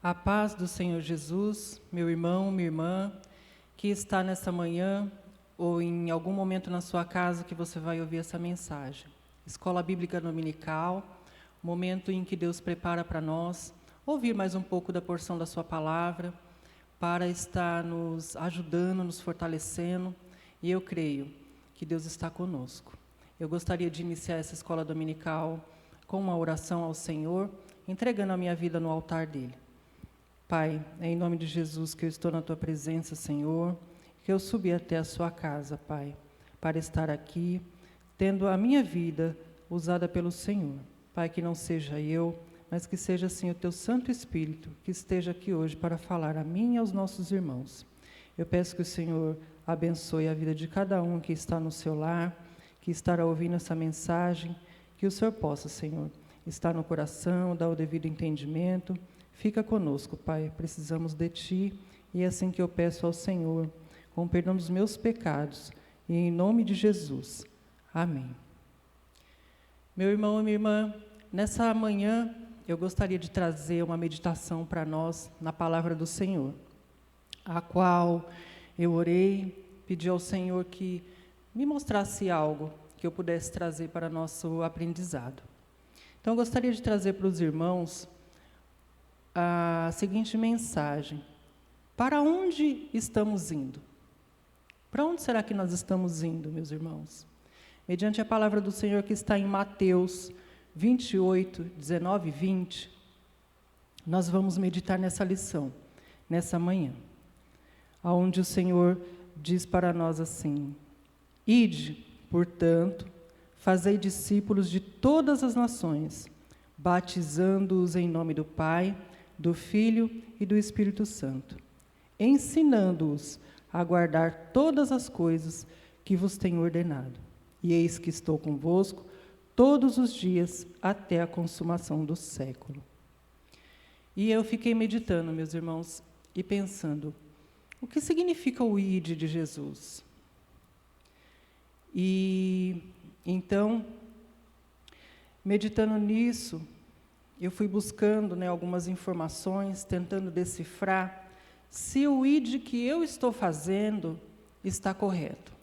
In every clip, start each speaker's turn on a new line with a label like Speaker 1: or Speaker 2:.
Speaker 1: A paz do Senhor Jesus, meu irmão, minha irmã, que está nessa manhã ou em algum momento na sua casa que você vai ouvir essa mensagem. Escola Bíblica Dominical, momento em que Deus prepara para nós ouvir mais um pouco da porção da sua palavra, para estar nos ajudando, nos fortalecendo, e eu creio que Deus está conosco. Eu gostaria de iniciar essa escola dominical com uma oração ao Senhor, entregando a minha vida no altar dele. Pai, é em nome de Jesus que eu estou na tua presença, Senhor, que eu subi até a sua casa, Pai, para estar aqui, tendo a minha vida usada pelo Senhor. Pai, que não seja eu, mas que seja, sim, o teu Santo Espírito, que esteja aqui hoje para falar a mim e aos nossos irmãos. Eu peço que o Senhor abençoe a vida de cada um que está no seu lar, que estará ouvindo essa mensagem, que o Senhor possa, Senhor, estar no coração, dar o devido entendimento. Fica conosco, Pai, precisamos de Ti, e é assim que eu peço ao Senhor, com o perdão dos meus pecados, e em nome de Jesus. Amém. Meu irmão e minha irmã, nessa manhã eu gostaria de trazer uma meditação para nós na palavra do Senhor, a qual eu orei, pedi ao Senhor que me mostrasse algo que eu pudesse trazer para nosso aprendizado. Então, eu gostaria de trazer para os irmãos a seguinte mensagem: para onde estamos indo? Para onde será que nós estamos indo, meus irmãos? Mediante a palavra do Senhor que está em Mateus 28, 19 e 20, nós vamos meditar nessa lição, nessa manhã, onde o Senhor diz para nós assim: Ide, portanto, fazei discípulos de todas as nações, batizando-os em nome do Pai, do Filho e do Espírito Santo, ensinando-os a guardar todas as coisas que vos tenho ordenado. E eis que estou convosco todos os dias até a consumação do século. E eu fiquei meditando, meus irmãos, e pensando, o que significa o ide de Jesus? E então, meditando nisso, eu fui buscando, algumas informações, tentando decifrar se o ide que eu estou fazendo está correto,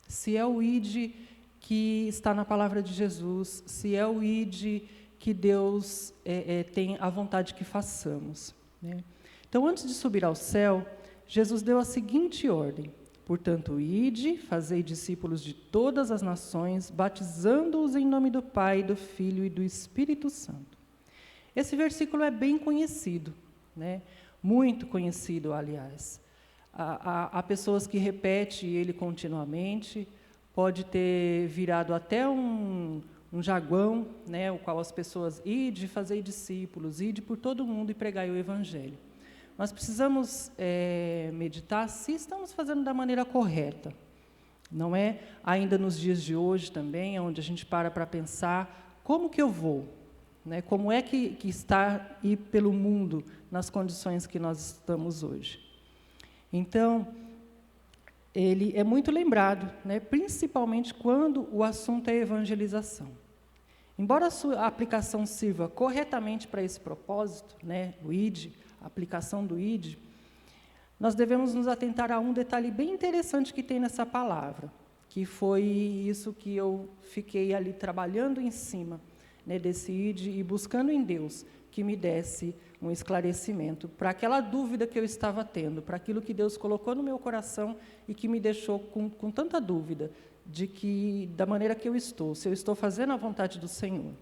Speaker 1: se é o ide que está na palavra de Jesus, se é o ide que Deus tem a vontade que façamos, né? Então, antes de subir ao céu, Jesus deu a seguinte ordem: portanto, ide, fazei discípulos de todas as nações, batizando-os em nome do Pai, do Filho e do Espírito Santo. Esse versículo é bem conhecido, né? Muito conhecido, aliás. Há pessoas que repetem ele continuamente, pode ter virado até um jargão, né, o qual as pessoas, ide, fazei discípulos, ide por todo mundo e pregai o Evangelho. Nós precisamos meditar se estamos fazendo da maneira correta. Não é ainda nos dias de hoje também, onde a gente para pensar, como que eu vou? Né, como é que está ir pelo mundo nas condições que nós estamos hoje? Então, ele é muito lembrado, né, principalmente quando o assunto é evangelização. Embora a sua aplicação sirva corretamente para esse propósito, né, o ID, a aplicação do ID, nós devemos nos atentar a um detalhe bem interessante que tem nessa palavra, que foi isso que eu fiquei ali trabalhando em cima, né, desse ID e buscando em Deus que me desse um esclarecimento para aquela dúvida que eu estava tendo, para aquilo que Deus colocou no meu coração e que me deixou com tanta dúvida de que, da maneira que eu estou, se eu estou fazendo a vontade do Senhor.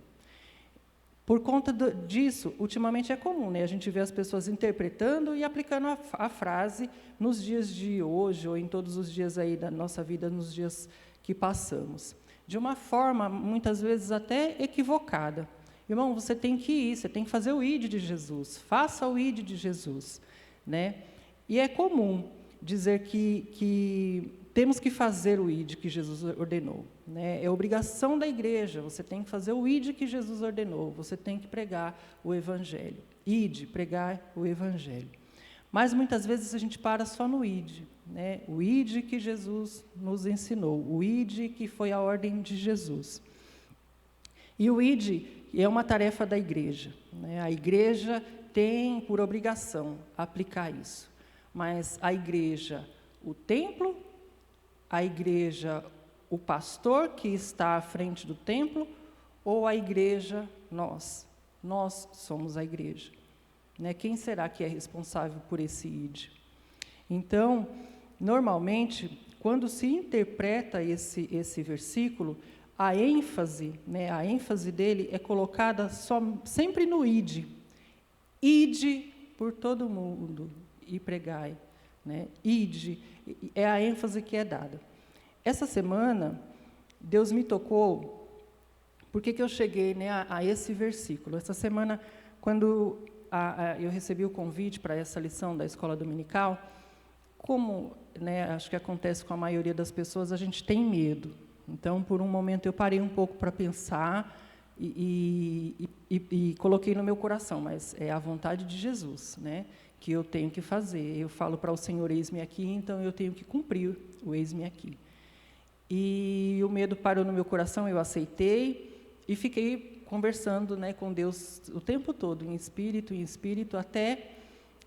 Speaker 1: Por conta disso, ultimamente é comum, né, a gente vê as pessoas interpretando e aplicando a frase nos dias de hoje ou em todos os dias aí da nossa vida, nos dias que passamos, de uma forma, muitas vezes, até equivocada. Irmão, você tem que ir, você tem que fazer o ID de Jesus, faça o ID de Jesus, né? E é comum dizer que temos que fazer o ID que Jesus ordenou, né? É obrigação da igreja, você tem que fazer o ID que Jesus ordenou, você tem que pregar o Evangelho. ID, pregar o Evangelho. Mas, muitas vezes, a gente para só no ID, né? O ID que Jesus nos ensinou, o ID que foi a ordem de Jesus. E o ID é uma tarefa da igreja, né? A igreja tem por obrigação aplicar isso. Mas a igreja, o templo, a igreja, o pastor que está à frente do templo, ou a igreja, nós? Nós somos a igreja. Né? Quem será que é responsável por esse ID? Então, normalmente, quando se interpreta esse versículo, a ênfase dele é colocada sempre no ID. Ide por todo mundo e pregai. Né? Ide é a ênfase que é dada. Essa semana, Deus me tocou. Por que eu cheguei, né, a esse versículo? Essa semana, quando eu recebi o convite para essa lição da escola dominical, como, né, acho que acontece com a maioria das pessoas, a gente tem medo. Então, por um momento, eu parei um pouco para pensar e coloquei no meu coração, mas é a vontade de Jesus, né, que eu tenho que fazer. Eu falo para o Senhor, eis-me aqui, então eu tenho que cumprir o eis-me aqui. E o medo parou no meu coração, eu aceitei e fiquei conversando, né, com Deus o tempo todo, em espírito, até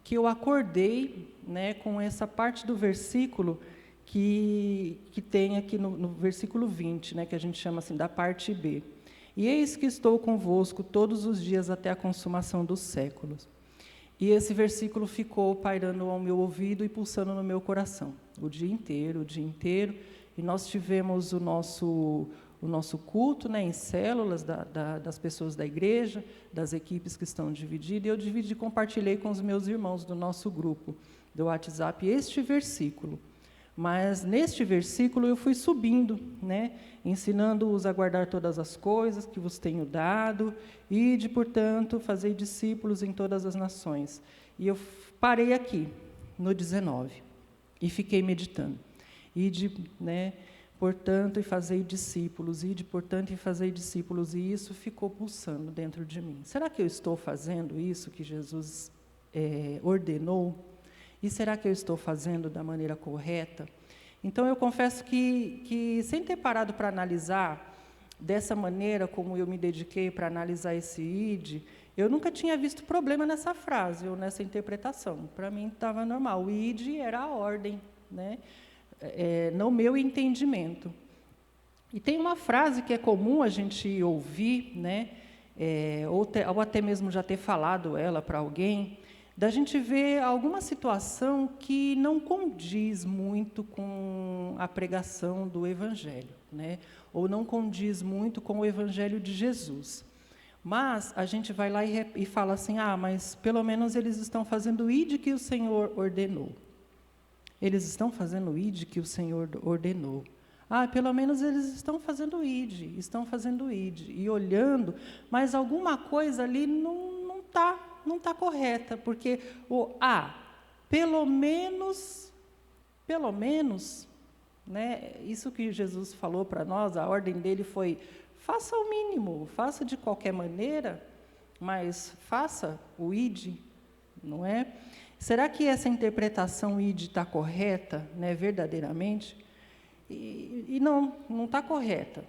Speaker 1: que eu acordei, né, com essa parte do versículo que tem aqui no versículo 20, né, que a gente chama assim, da parte B. E eis que estou convosco todos os dias até a consumação dos séculos. E esse versículo ficou pairando ao meu ouvido e pulsando no meu coração, o dia inteiro. E nós tivemos o nosso culto, né, em células das pessoas da igreja, das equipes que estão divididas, e eu compartilhei com os meus irmãos do nosso grupo do WhatsApp este versículo. Mas neste versículo eu fui subindo, né, ensinando-os a guardar todas as coisas que vos tenho dado, ide, portanto, fazei discípulos em todas as nações. E eu parei aqui, no 19, e fiquei meditando. Ide, né, portanto, e fazei discípulos, ide, portanto, e fazei discípulos, e isso ficou pulsando dentro de mim. Será que eu estou fazendo isso que Jesus ordenou? E será que eu estou fazendo da maneira correta? Então, eu confesso que sem ter parado para analisar dessa maneira como eu me dediquei para analisar esse id, eu nunca tinha visto problema nessa frase ou nessa interpretação. Para mim, estava normal. O id era a ordem, né? No meu entendimento. E tem uma frase que é comum a gente ouvir, né? Ou até mesmo já ter falado ela para alguém, da gente ver alguma situação que não condiz muito com a pregação do Evangelho, né? Ou não condiz muito com o Evangelho de Jesus. Mas a gente vai lá e fala assim, mas pelo menos eles estão fazendo o id que o Senhor ordenou. Eles estão fazendo o id que o Senhor ordenou. Pelo menos eles estão fazendo o id. E olhando, mas alguma coisa ali não está correta, porque pelo menos, né, isso que Jesus falou para nós, a ordem dele foi, faça o mínimo, faça de qualquer maneira, mas faça o id, não é? Será que essa interpretação id está correta, né, verdadeiramente? E não está correta,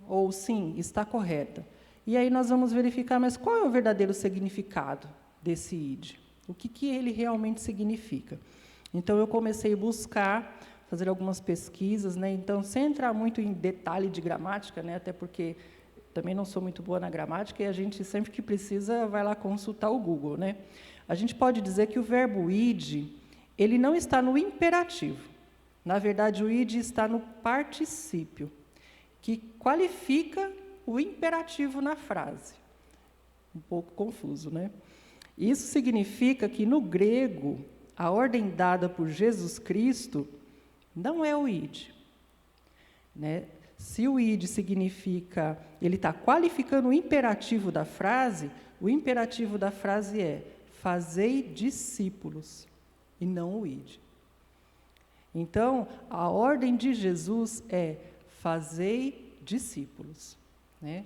Speaker 1: ou sim, está correta. E aí nós vamos verificar, mas qual é o verdadeiro significado desse id? O que ele realmente significa? Então, eu comecei a buscar, fazer algumas pesquisas, né? Então, sem entrar muito em detalhe de gramática, né? Até porque também não sou muito boa na gramática, e a gente, sempre que precisa, vai lá consultar o Google, né? A gente pode dizer que o verbo id, ele não está no imperativo. Na verdade, o id está no particípio, que qualifica o imperativo na frase. Um pouco confuso, né? Isso significa que, no grego, a ordem dada por Jesus Cristo não é o id. Né? Se o id significa, ele está qualificando o imperativo da frase, o imperativo da frase é, fazei discípulos, e não o id. Então, a ordem de Jesus é, fazei discípulos. Né?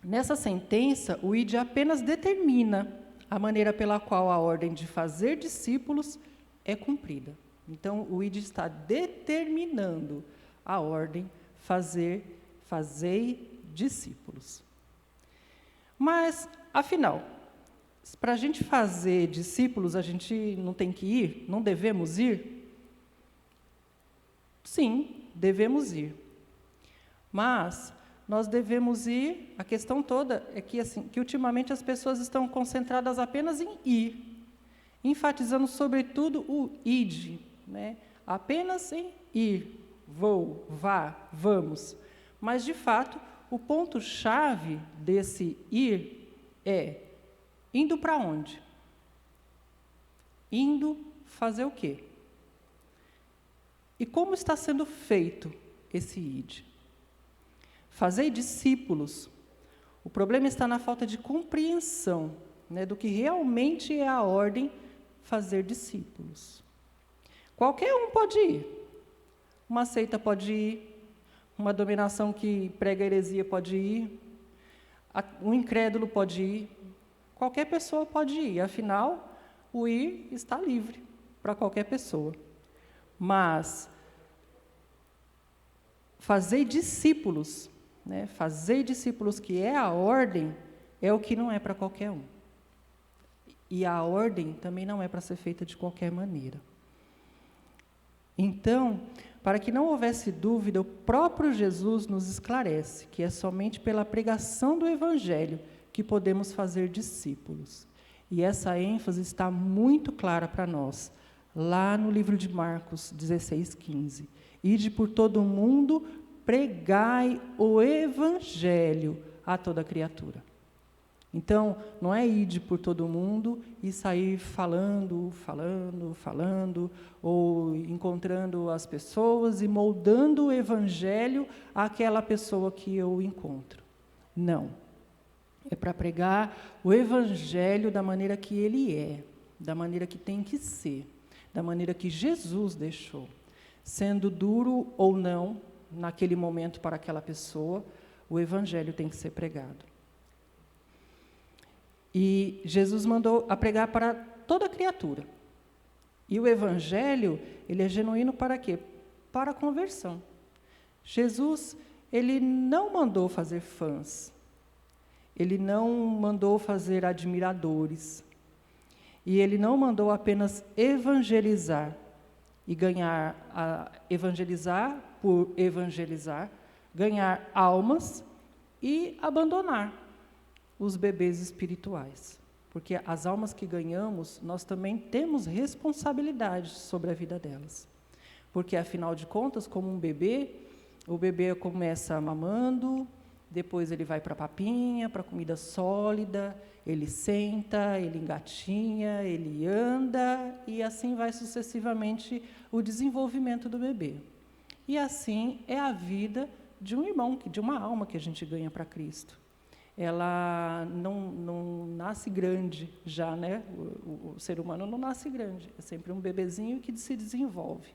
Speaker 1: Nessa sentença, o id apenas determina a maneira pela qual a ordem de fazer discípulos é cumprida. Então, o id está determinando a ordem fazei discípulos. Mas, afinal, para a gente fazer discípulos, a gente não tem que ir? Não devemos ir? Sim, devemos ir. Mas nós devemos ir, a questão toda é que, assim, que ultimamente as pessoas estão concentradas apenas em ir, enfatizando sobretudo o ide, né? Apenas em ir, vou, vá, vamos. Mas, de fato, o ponto-chave desse ir é indo para onde? Indo fazer o quê? E como está sendo feito esse ide? Fazer discípulos. O problema está na falta de compreensão, né, do que realmente é a ordem fazer discípulos. Qualquer um pode ir. Uma seita pode ir, uma dominação que prega heresia pode ir, um incrédulo pode ir, qualquer pessoa pode ir. Afinal, o ir está livre para qualquer pessoa. Mas fazer discípulos, né, fazer discípulos, que é a ordem, é o que não é para qualquer um. E a ordem também não é para ser feita de qualquer maneira. Então, para que não houvesse dúvida, o próprio Jesus nos esclarece que é somente pela pregação do Evangelho que podemos fazer discípulos. E essa ênfase está muito clara para nós, lá no livro de Marcos 16:15. Ide por todo o mundo, pregai o Evangelho a toda criatura. Então, não é ide por todo mundo e sair falando, ou encontrando as pessoas e moldando o Evangelho àquela pessoa que eu encontro. Não. É para pregar o Evangelho da maneira que ele é, da maneira que tem que ser, da maneira que Jesus deixou. Sendo duro ou não, naquele momento para aquela pessoa, o Evangelho tem que ser pregado. E Jesus mandou a pregar para toda criatura. E o Evangelho, ele é genuíno para quê? Para a conversão. Jesus, ele não mandou fazer fãs. Ele não mandou fazer admiradores. E ele não mandou apenas evangelizar e evangelizar por evangelizar, ganhar almas e abandonar os bebês espirituais. Porque as almas que ganhamos, nós também temos responsabilidade sobre a vida delas. Porque, afinal de contas, como um bebê, o bebê começa mamando, depois ele vai para a papinha, para a comida sólida, ele senta, ele engatinha, ele anda, e assim vai sucessivamente o desenvolvimento do bebê. E assim é a vida de um irmão, de uma alma que a gente ganha para Cristo. Ela não nasce grande já, né? O ser humano não nasce grande, é sempre um bebezinho que se desenvolve.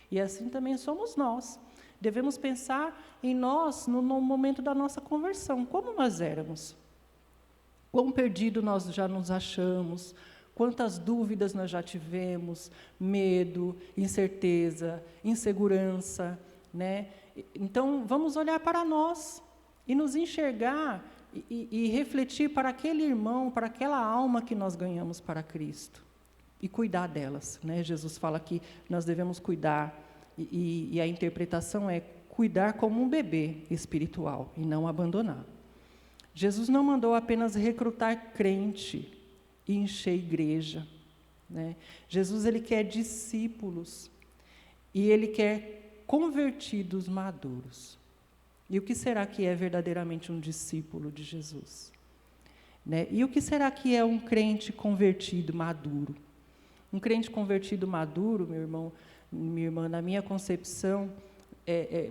Speaker 1: E assim também somos nós. Devemos pensar em nós no momento da nossa conversão, como nós éramos. Quão perdido nós já nos achamos, quantas dúvidas nós já tivemos, medo, incerteza, insegurança, né? Então, vamos olhar para nós e nos enxergar e refletir para aquele irmão, para aquela alma que nós ganhamos para Cristo. E cuidar delas, né? Jesus fala que nós devemos cuidar, e a interpretação é cuidar como um bebê espiritual e não abandonar. Jesus não mandou apenas recrutar crente e encher igreja, né? Jesus, ele quer discípulos e ele quer convertidos maduros. E o que será que é verdadeiramente um discípulo de Jesus? Né? E o que será que é um crente convertido maduro? Um crente convertido maduro, meu irmão, minha irmã, na minha concepção,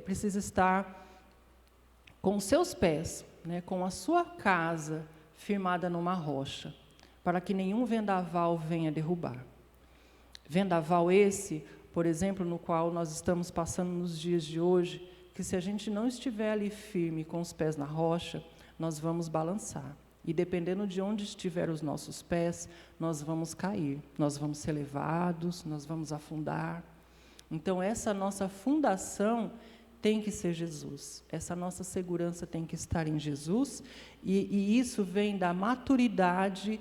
Speaker 1: precisa estar com os seus pés, né, com a sua casa firmada numa rocha, para que nenhum vendaval venha derrubar. Vendaval esse, por exemplo, no qual nós estamos passando nos dias de hoje, que se a gente não estiver ali firme, com os pés na rocha, nós vamos balançar. E dependendo de onde estiver os nossos pés, nós vamos cair, nós vamos ser levados, nós vamos afundar. Então, essa nossa fundação tem que ser Jesus. Essa nossa segurança tem que estar em Jesus, e isso vem da maturidade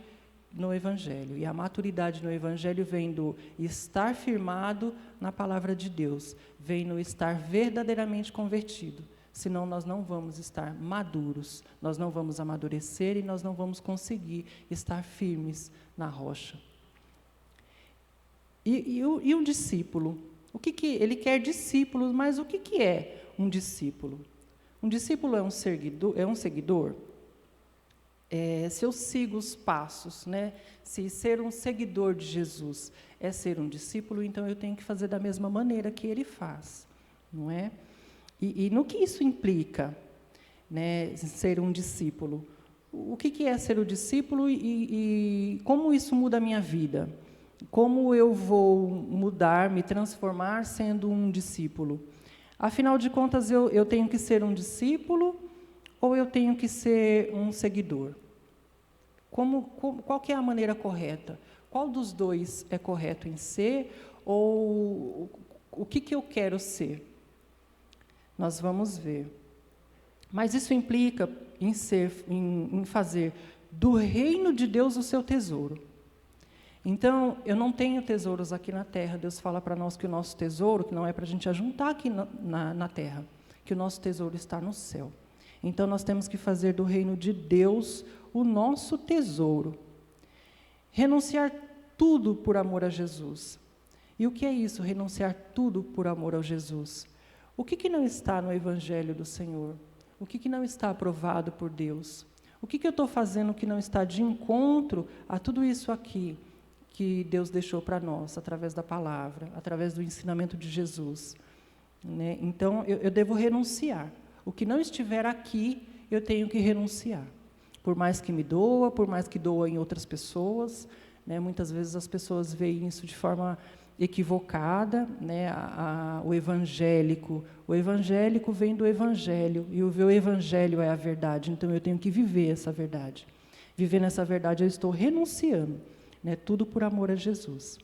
Speaker 1: no Evangelho. E a maturidade no Evangelho vem do estar firmado na palavra de Deus, vem no estar verdadeiramente convertido. Senão nós não vamos estar maduros, nós não vamos amadurecer e nós não vamos conseguir estar firmes na rocha. E o discípulo? Ele quer discípulos, mas o que é um discípulo? Um discípulo é um seguidor? Se eu sigo os passos, né? Se ser um seguidor de Jesus é ser um discípulo, então eu tenho que fazer da mesma maneira que ele faz, não é? E no que isso implica, né, ser um discípulo? O que é ser um discípulo e como isso muda a minha vida? Como eu vou mudar, me transformar sendo um discípulo? Afinal de contas, eu tenho que ser um discípulo ou eu tenho que ser um seguidor? Qual que é a maneira correta? Qual dos dois é correto em ser? Ou o que eu quero ser? Nós vamos ver. Mas isso implica em fazer do reino de Deus o seu tesouro. Então, eu não tenho tesouros aqui na terra. Deus fala para nós que o nosso tesouro, que não é para a gente ajuntar aqui na terra, que o nosso tesouro está no céu. Então, nós temos que fazer do reino de Deus o nosso tesouro. Renunciar tudo por amor a Jesus. E o que é isso, renunciar tudo por amor a Jesus? O que não está no Evangelho do Senhor? O que não está aprovado por Deus? O que eu estou fazendo que não está de encontro a tudo isso aqui que Deus deixou para nós, através da palavra, através do ensinamento de Jesus? Né? Então, eu devo renunciar. O que não estiver aqui, eu tenho que renunciar. Por mais que me doa, por mais que doa em outras pessoas, né? Muitas vezes as pessoas veem isso de forma equivocada, né? O evangélico vem do evangelho, e o evangelho é a verdade, então eu tenho que viver essa verdade. Vivendo essa verdade, eu estou renunciando, né? Tudo por amor a Jesus.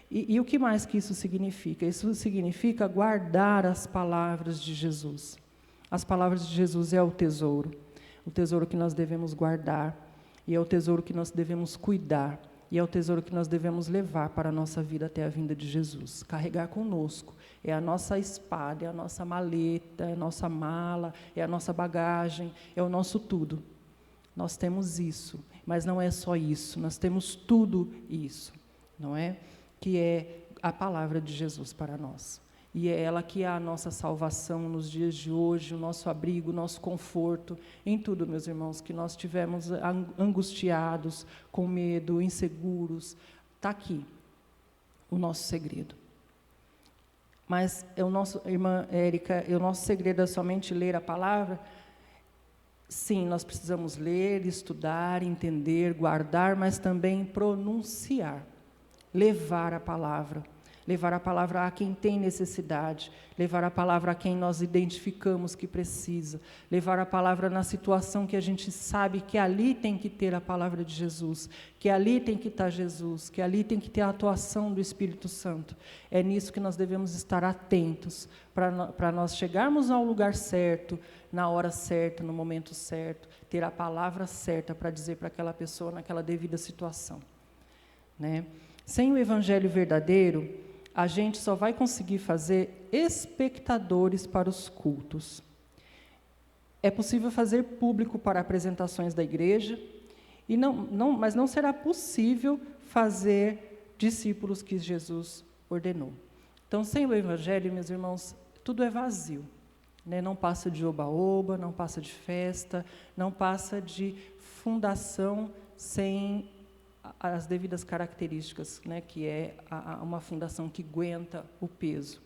Speaker 1: E o que mais que isso significa? Isso significa guardar as palavras de Jesus. As palavras de Jesus é o tesouro que nós devemos guardar, e é o tesouro que nós devemos cuidar, e é o tesouro que nós devemos levar para a nossa vida até a vinda de Jesus, carregar conosco. É a nossa espada, é a nossa maleta, é a nossa mala, é a nossa bagagem, é o nosso tudo. Nós temos isso, mas não é só isso, nós temos tudo isso, não é? Que é a palavra de Jesus para nós. E é ela que é a nossa salvação nos dias de hoje, o nosso abrigo, o nosso conforto, em tudo, meus irmãos, que nós tivemos angustiados, com medo, inseguros. Está aqui o nosso segredo. Mas, irmã Érica, o nosso segredo é somente ler a palavra? Sim, nós precisamos ler, estudar, entender, guardar, mas também pronunciar, levar a palavra a quem tem necessidade, levar a palavra a quem nós identificamos que precisa, levar a palavra na situação que a gente sabe que ali tem que ter a palavra de Jesus, que ali tem que estar Jesus, que ali tem que ter a atuação do Espírito Santo. É nisso que nós devemos estar atentos, para nós chegarmos ao lugar certo, na hora certa, no momento certo, ter a palavra certa para dizer para aquela pessoa naquela devida situação, né? Sem o evangelho verdadeiro, a gente só vai conseguir fazer espectadores para os cultos. É possível fazer público para apresentações da igreja, mas não será possível fazer discípulos que Jesus ordenou. Então, sem o evangelho, meus irmãos, tudo é vazio, né? Não passa de oba-oba, não passa de festa, não passa de fundação sem as devidas características, né, que é uma fundação que aguenta o peso,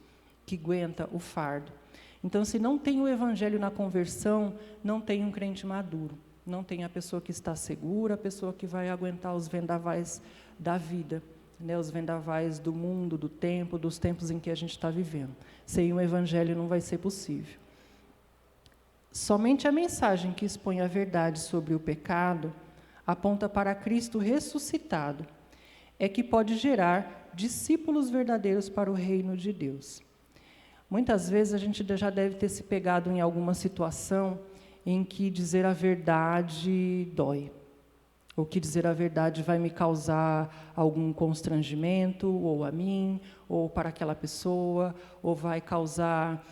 Speaker 1: que aguenta o fardo. Então, se não tem o evangelho na conversão, não tem um crente maduro, não tem a pessoa que está segura, a pessoa que vai aguentar os vendavais da vida, né, os vendavais do mundo, do tempo, dos tempos em que a gente está vivendo. Sem o evangelho não vai ser possível. Somente a mensagem que expõe a verdade sobre o pecado aponta para Cristo ressuscitado, é que pode gerar discípulos verdadeiros para o reino de Deus. Muitas vezes a gente já deve ter se pegado em alguma situação em que dizer a verdade dói. Ou que dizer a verdade vai me causar algum constrangimento, ou a mim, ou para aquela pessoa, ou vai causar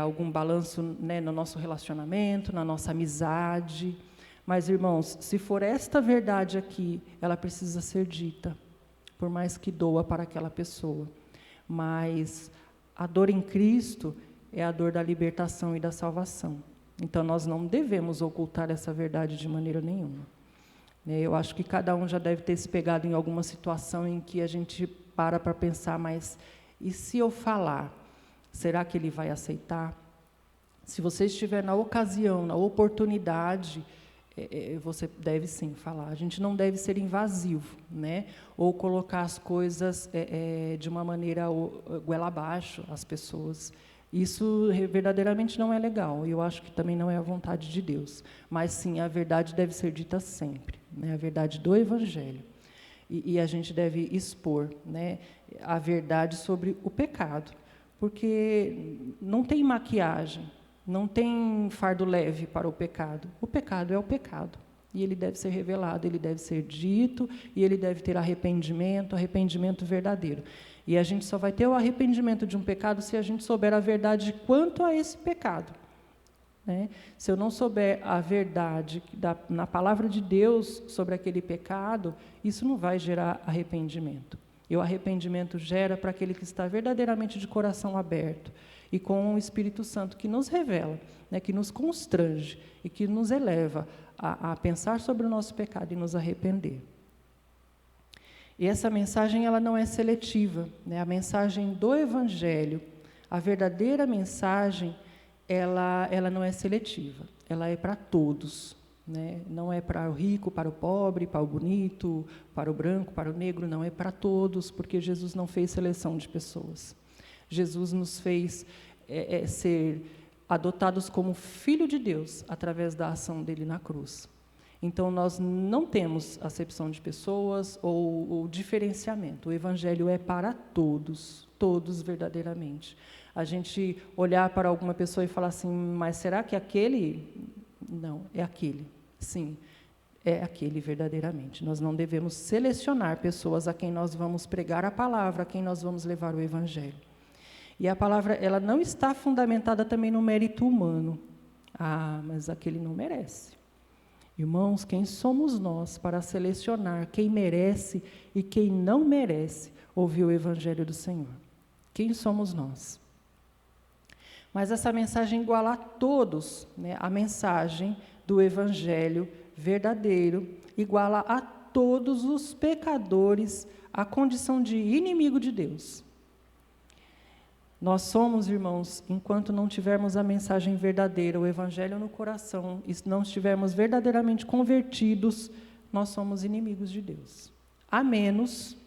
Speaker 1: algum balanço, né, no nosso relacionamento, na nossa amizade. Mas, irmãos, se for esta verdade aqui, ela precisa ser dita, por mais que doa para aquela pessoa. Mas a dor em Cristo é a dor da libertação e da salvação. Então, nós não devemos ocultar essa verdade de maneira nenhuma. Eu acho que cada um já deve ter se pegado em alguma situação em que a gente para pensar, mas e se eu falar? Será que ele vai aceitar? Se você estiver na ocasião, na oportunidade, você deve sim falar. A gente não deve ser invasivo, né? Ou colocar as coisas de uma maneira goela abaixo às pessoas. Isso verdadeiramente não é legal, e eu acho que também não é a vontade de Deus. Mas, sim, a verdade deve ser dita sempre, né? A verdade do Evangelho. E a gente deve expor, né, a verdade sobre o pecado, porque não tem maquiagem, não tem fardo leve para o pecado. O pecado é o pecado, e ele deve ser revelado, ele deve ser dito, e ele deve ter arrependimento verdadeiro. E a gente só vai ter o arrependimento de um pecado se a gente souber a verdade quanto a esse pecado, né? Se eu não souber a verdade na palavra de Deus sobre aquele pecado, isso não vai gerar arrependimento. E o arrependimento gera para aquele que está verdadeiramente de coração aberto e com o Espírito Santo que nos revela, né, que nos constrange e que nos eleva a pensar sobre o nosso pecado e nos arrepender. E essa mensagem ela não é seletiva, né? A mensagem do Evangelho, a verdadeira mensagem, ela não é seletiva, ela é para todos, né? Não é para o rico, para o pobre, para o bonito, para o branco, para o negro, não, é para todos, porque Jesus não fez seleção de pessoas. Jesus nos fez ser adotados como filho de Deus através da ação dele na cruz. Então, nós não temos acepção de pessoas ou diferenciamento. O Evangelho é para todos, todos verdadeiramente. A gente olhar para alguma pessoa e falar assim, mas será que aquele? Não, é aquele. Sim, é aquele verdadeiramente. Nós não devemos selecionar pessoas a quem nós vamos pregar a palavra, a quem nós vamos levar o Evangelho. E a palavra, ela não está fundamentada também no mérito humano. Ah, mas aquele não merece. Irmãos, quem somos nós para selecionar quem merece e quem não merece ouvir o Evangelho do Senhor? Quem somos nós? Mas essa mensagem iguala a todos, né? A mensagem do Evangelho verdadeiro iguala a todos os pecadores a condição de inimigo de Deus. Nós somos, irmãos, enquanto não tivermos a mensagem verdadeira, o Evangelho no coração, e não estivermos verdadeiramente convertidos, nós somos inimigos de Deus. A menos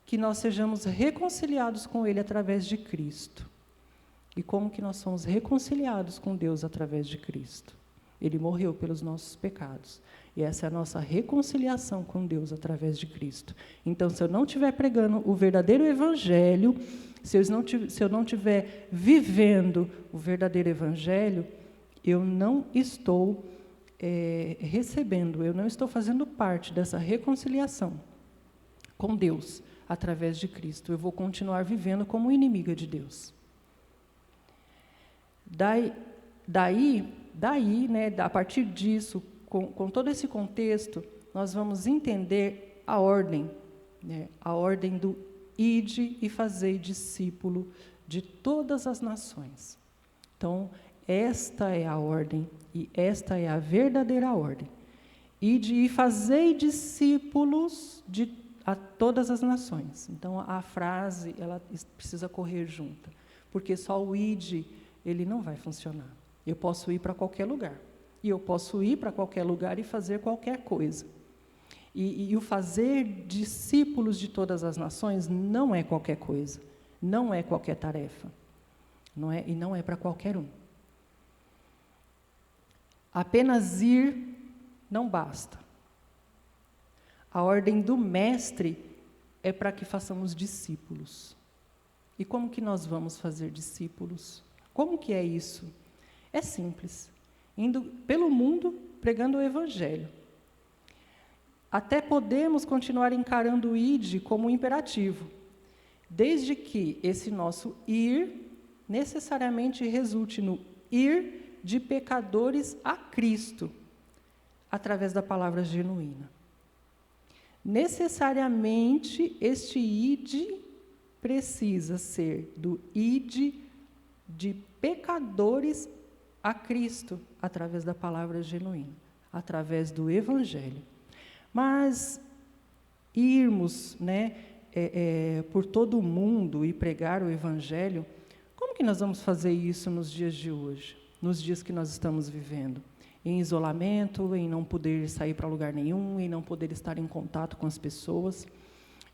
Speaker 1: que nós sejamos reconciliados com Ele através de Cristo. E como que nós somos reconciliados com Deus através de Cristo? Ele morreu pelos nossos pecados. E essa é a nossa reconciliação com Deus através de Cristo. Então, se eu não estiver pregando o verdadeiro Evangelho, se eu não estiver vivendo o verdadeiro Evangelho, eu não estou recebendo, eu não estou fazendo parte dessa reconciliação com Deus através de Cristo. Eu vou continuar vivendo como inimiga de Deus. Daí, né, a partir disso, com todo esse contexto, nós vamos entender a ordem, né, a ordem do ide e fazei discípulo de todas as nações. Então, esta é a ordem e esta é a verdadeira ordem. Ide e fazei discípulos a todas as nações. Então, a frase ela precisa correr junta, porque só o ide ele não vai funcionar. Eu posso ir para qualquer lugar. E eu posso ir para qualquer lugar e fazer qualquer coisa. E o fazer discípulos de todas as nações não é qualquer coisa. Não é qualquer tarefa. E não é para qualquer um. Apenas ir não basta. A ordem do mestre é para que façamos discípulos. E como que nós vamos fazer discípulos? Como que é isso? É simples. indo pelo mundo pregando o Evangelho. Até podemos continuar encarando o id como um imperativo, desde que esse nosso ir necessariamente resulte no ir de pecadores a Cristo, através da palavra genuína. Necessariamente, este id precisa ser do id de pecadores a Cristo, através da palavra genuína, através do Evangelho. Mas irmos, por todo o mundo e pregar o Evangelho, como que nós vamos fazer isso nos dias de hoje, nos dias que nós estamos vivendo? Em isolamento, em não poder sair para lugar nenhum, em não poder estar em contato com as pessoas.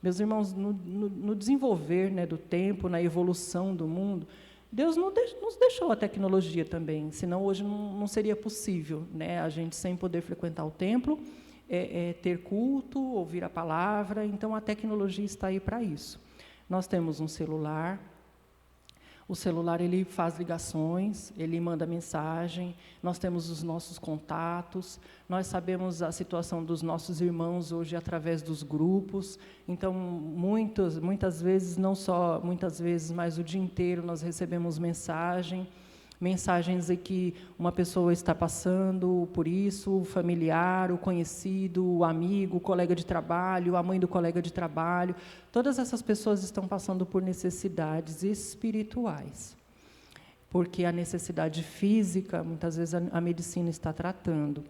Speaker 1: Meus irmãos, no desenvolver do tempo, na evolução do mundo, Deus nos deixou a tecnologia também, senão hoje não seria possível, a gente sem poder frequentar o templo, ter culto, ouvir a palavra. Então a tecnologia está aí para isso. Nós temos um celular. O celular, ele faz ligações, ele manda mensagem, nós temos os nossos contatos, nós sabemos a situação dos nossos irmãos hoje através dos grupos. Então, muitas vezes, não só muitas vezes, mas o dia inteiro nós recebemos mensagens em que uma pessoa está passando por isso, o familiar, o conhecido, o amigo, o colega de trabalho, a mãe do colega de trabalho. Todas essas pessoas estão passando por necessidades espirituais, porque a necessidade física, muitas vezes a medicina está tratando,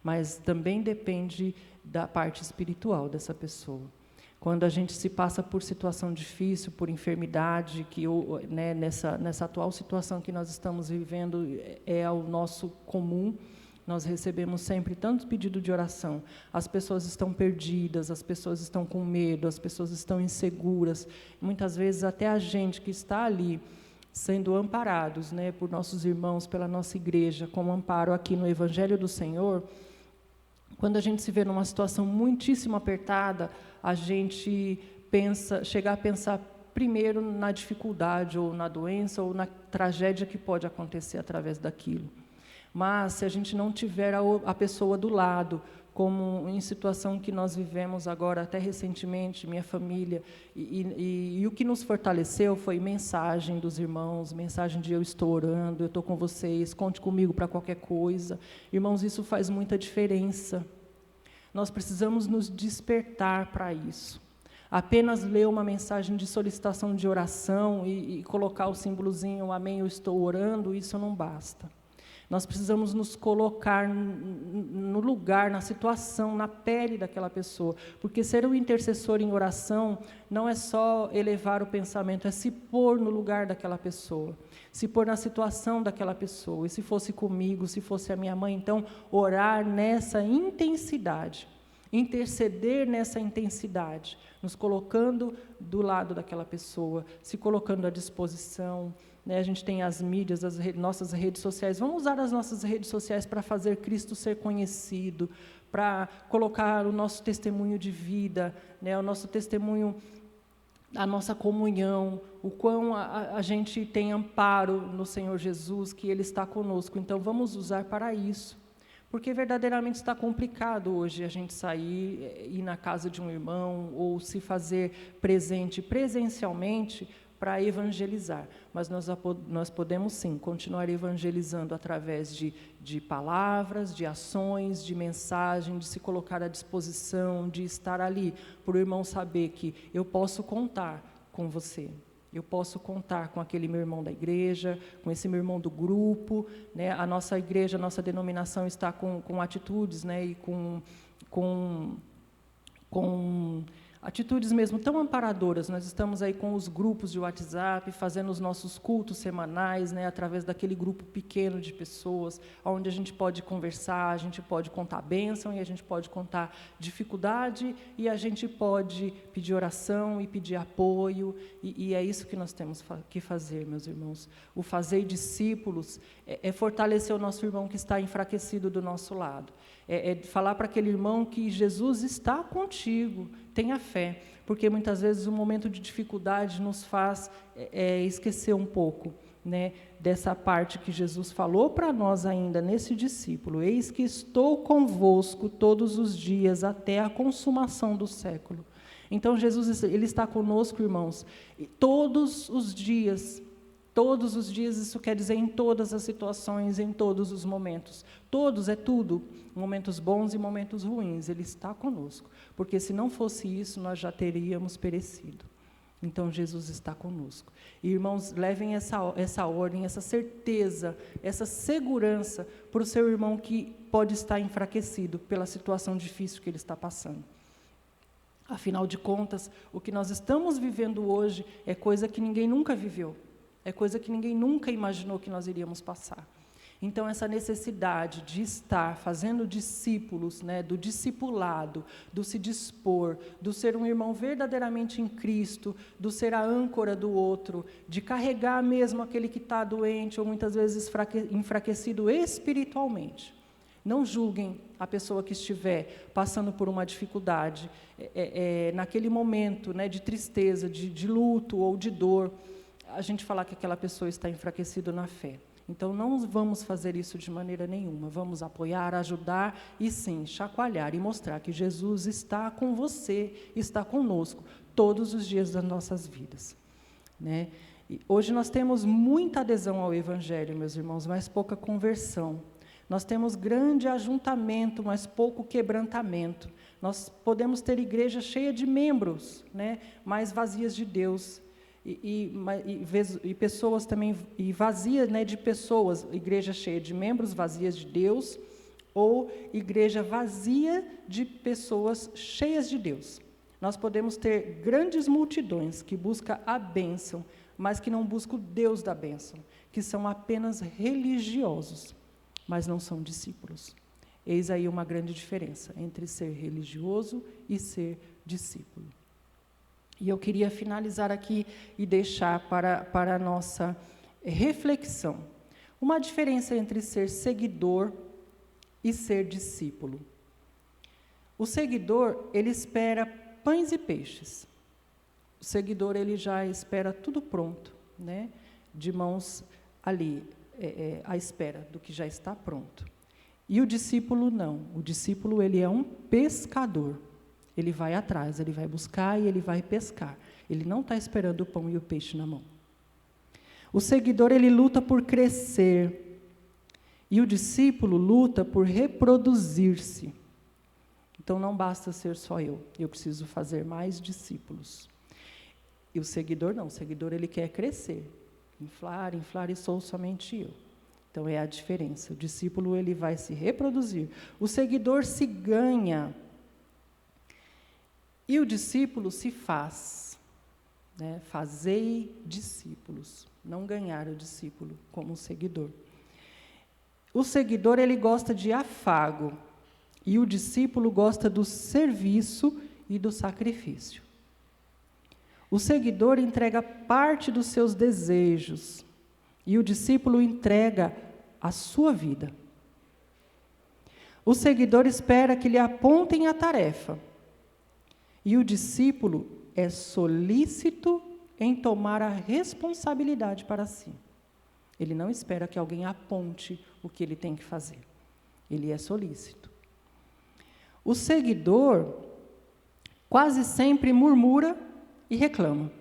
Speaker 1: mas também depende da parte espiritual dessa pessoa. Quando a gente se passa por situação difícil, por enfermidade, nessa atual situação que nós estamos vivendo, é o nosso comum, nós recebemos sempre tantos pedidos de oração. As pessoas estão perdidas, as pessoas estão com medo, as pessoas estão inseguras. Muitas vezes até a gente que está ali, sendo amparados por nossos irmãos, pela nossa igreja, como amparo aqui no Evangelho do Senhor, quando a gente se vê numa situação muitíssimo apertada, a gente chega a pensar primeiro na dificuldade, ou na doença, ou na tragédia que pode acontecer através daquilo. Mas, se a gente não tiver a pessoa do lado, como em situação que nós vivemos agora, até recentemente, minha família, e o que nos fortaleceu foi mensagem dos irmãos, mensagem de eu estou orando, eu estou com vocês, conte comigo para qualquer coisa. Irmãos, isso faz muita diferença. Nós precisamos nos despertar para isso. Apenas ler uma mensagem de solicitação de oração e colocar o símbolozinho, amém, eu estou orando, isso não basta. Nós precisamos nos colocar no lugar, na situação, na pele daquela pessoa, porque ser um intercessor em oração não é só elevar o pensamento, é se pôr no lugar daquela pessoa, se pôr na situação daquela pessoa. E se fosse comigo, se fosse a minha mãe, então orar nessa intensidade, interceder nessa intensidade, nos colocando do lado daquela pessoa, se colocando à disposição. A gente tem as mídias, nossas redes sociais. Vamos usar as nossas redes sociais para fazer Cristo ser conhecido, para colocar o nosso testemunho de vida, o nosso testemunho, a nossa comunhão, o quão a gente tem amparo no Senhor Jesus, que Ele está conosco. Então, vamos usar para isso. Porque verdadeiramente está complicado hoje a gente sair, ir na casa de um irmão, ou se fazer presente presencialmente, para evangelizar, mas nós podemos sim continuar evangelizando através de palavras, de ações, de mensagem, de se colocar à disposição, de estar ali, para o irmão saber que eu posso contar com você, eu posso contar com aquele meu irmão da igreja, com esse meu irmão do grupo, a nossa igreja, a nossa denominação está com atitudes, e com atitudes mesmo tão amparadoras. Nós estamos aí com os grupos de WhatsApp, fazendo os nossos cultos semanais, através daquele grupo pequeno de pessoas, onde a gente pode conversar, a gente pode contar bênção, e a gente pode contar dificuldade, e a gente pode pedir oração e pedir apoio, e é isso que nós temos que fazer, meus irmãos. O fazer discípulos é fortalecer o nosso irmão que está enfraquecido do nosso lado, é falar para aquele irmão que Jesus está contigo, tenha fé, porque muitas vezes o momento de dificuldade nos faz esquecer um pouco né, dessa parte que Jesus falou para nós ainda nesse discípulo: eis que estou convosco todos os dias até a consumação do século. Então Jesus, ele está conosco, irmãos, todos os dias. Todos os dias, isso quer dizer em todas as situações, em todos os momentos. Todos é tudo, momentos bons e momentos ruins, ele está conosco. Porque se não fosse isso, nós já teríamos perecido. Então, Jesus está conosco. E, irmãos, levem essa ordem, essa certeza, essa segurança para o seu irmão que pode estar enfraquecido pela situação difícil que ele está passando. Afinal de contas, o que nós estamos vivendo hoje é coisa que ninguém nunca viveu. É coisa que ninguém nunca imaginou que nós iríamos passar. Então, essa necessidade de estar fazendo discípulos, né, do discipulado, do se dispor, do ser um irmão verdadeiramente em Cristo, do ser a âncora do outro, de carregar mesmo aquele que está doente ou muitas vezes enfraquecido espiritualmente. Não julguem a pessoa que estiver passando por uma dificuldade, naquele momento, né, de tristeza, de luto ou de dor, a gente falar que aquela pessoa está enfraquecida na fé. Então, não vamos fazer isso de maneira nenhuma. Vamos apoiar, ajudar e, sim, chacoalhar e mostrar que Jesus está com você, está conosco, todos os dias das nossas vidas. Né? E hoje nós temos muita adesão ao Evangelho, meus irmãos, mas pouca conversão. Nós temos grande ajuntamento, mas pouco quebrantamento. Nós podemos ter igreja cheia de membros, né, mas vazias de Deus. E pessoas também, e vazias, né, de pessoas, igreja cheia de membros, vazias de Deus, ou igreja vazia de pessoas cheias de Deus. Nós podemos ter grandes multidões que buscam a bênção, mas que não buscam o Deus da bênção, que são apenas religiosos, mas não são discípulos. Eis aí uma grande diferença entre ser religioso e ser discípulo. E eu queria finalizar aqui e deixar para a nossa reflexão uma diferença entre ser seguidor e ser discípulo. O seguidor, ele espera pães e peixes. O seguidor, ele já espera tudo pronto, né? De mãos ali, à espera do que já está pronto. E o discípulo não. O discípulo, ele é um pescador. Ele vai atrás, ele vai buscar e ele vai pescar. Ele não está esperando o pão e o peixe na mão. O seguidor, ele luta por crescer. E o discípulo luta por reproduzir-se. Então, não basta ser só eu preciso fazer mais discípulos. E o seguidor não, o seguidor, ele quer crescer. Inflar, e sou somente eu. Então, é a diferença. O discípulo, ele vai se reproduzir. O seguidor se ganha. E o discípulo se faz, né? Fazei discípulos, não ganhar o discípulo como um seguidor. O seguidor, ele gosta de afago, e o discípulo gosta do serviço e do sacrifício. O seguidor entrega parte dos seus desejos, e o discípulo entrega a sua vida. O seguidor espera que lhe apontem a tarefa, e o discípulo é solícito em tomar a responsabilidade para si. Ele não espera que alguém aponte o que ele tem que fazer. Ele é solícito. O seguidor quase sempre murmura e reclama.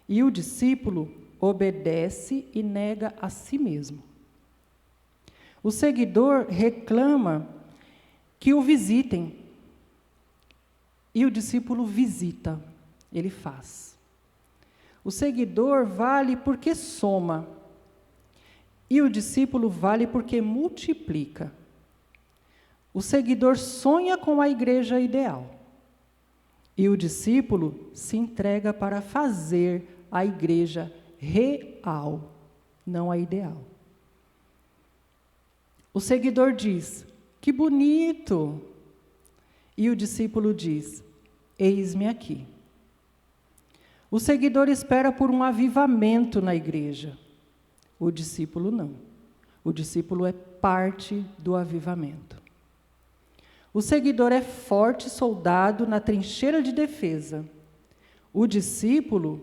Speaker 1: E o discípulo obedece e nega a si mesmo. O seguidor reclama que o visitem. E o discípulo visita, ele faz. O seguidor vale porque soma, e o discípulo vale porque multiplica. O seguidor sonha com a igreja ideal, e o discípulo se entrega para fazer a igreja real, não a ideal. O seguidor diz: que bonito! E o discípulo diz: eis-me aqui. O seguidor espera por um avivamento na igreja. O discípulo não. O discípulo é parte do avivamento. O seguidor é forte soldado na trincheira de defesa. O discípulo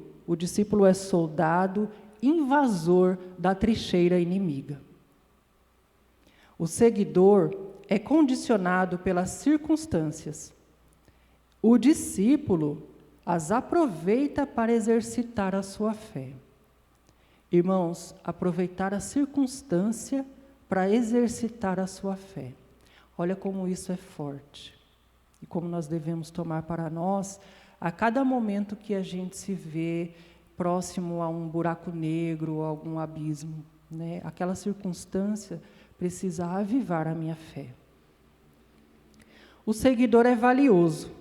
Speaker 1: é soldado invasor da trincheira inimiga. O seguidor é condicionado pelas circunstâncias. O discípulo as aproveita para exercitar a sua fé. Irmãos, aproveitar a circunstância para exercitar a sua fé. Olha como isso é forte. E como nós devemos tomar para nós, a cada momento que a gente se vê próximo a um buraco negro, a algum abismo, né? Aquela circunstância precisa avivar a minha fé. O seguidor é valioso.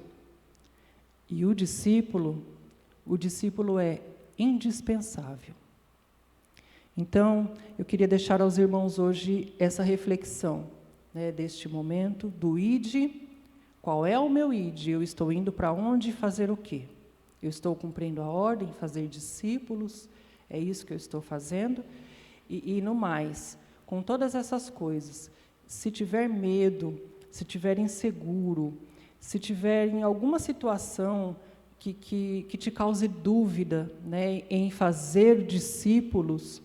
Speaker 1: E o discípulo é indispensável. Então, eu queria deixar aos irmãos hoje essa reflexão, né, deste momento do ide. Qual é o meu ide? Eu estou indo para onde fazer o quê? Eu estou cumprindo a ordem, fazer discípulos, é isso que eu estou fazendo? E no mais, com todas essas coisas, se tiver medo, se tiver inseguro, se tiver em alguma situação que te cause dúvida, né, em fazer discípulos,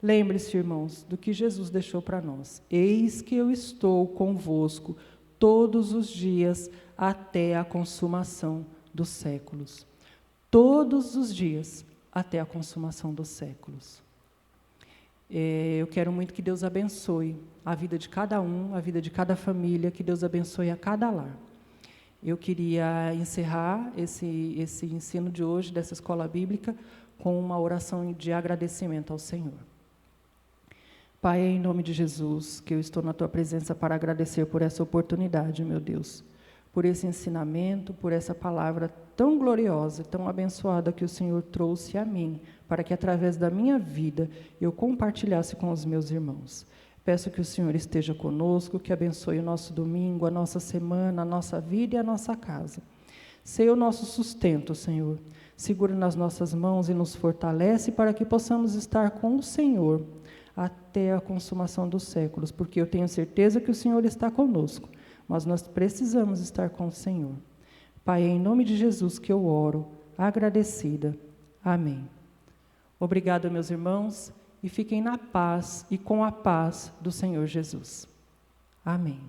Speaker 1: lembre-se, irmãos, do que Jesus deixou para nós. Eis que eu estou convosco todos os dias até a consumação dos séculos. Todos os dias até a consumação dos séculos. Eu quero muito que Deus abençoe a vida de cada um, a vida de cada família, que Deus abençoe a cada lar. Eu queria encerrar esse ensino de hoje, dessa escola bíblica, com uma oração de agradecimento ao Senhor. Pai, em nome de Jesus, que eu estou na Tua presença para agradecer por essa oportunidade, meu Deus, por esse ensinamento, por essa palavra tão gloriosa, tão abençoada que o Senhor trouxe a mim, para que através da minha vida eu compartilhasse com os meus irmãos. Peço que o Senhor esteja conosco, que abençoe o nosso domingo, a nossa semana, a nossa vida e a nossa casa. Seja o nosso sustento, Senhor. Segura nas nossas mãos e nos fortalece para que possamos estar com o Senhor até a consumação dos séculos, porque eu tenho certeza que o Senhor está conosco, mas nós precisamos estar com o Senhor. Pai, é em nome de Jesus que eu oro, agradecida. Amém. Obrigado, meus irmãos, e fiquem na paz e com a paz do Senhor Jesus. Amém.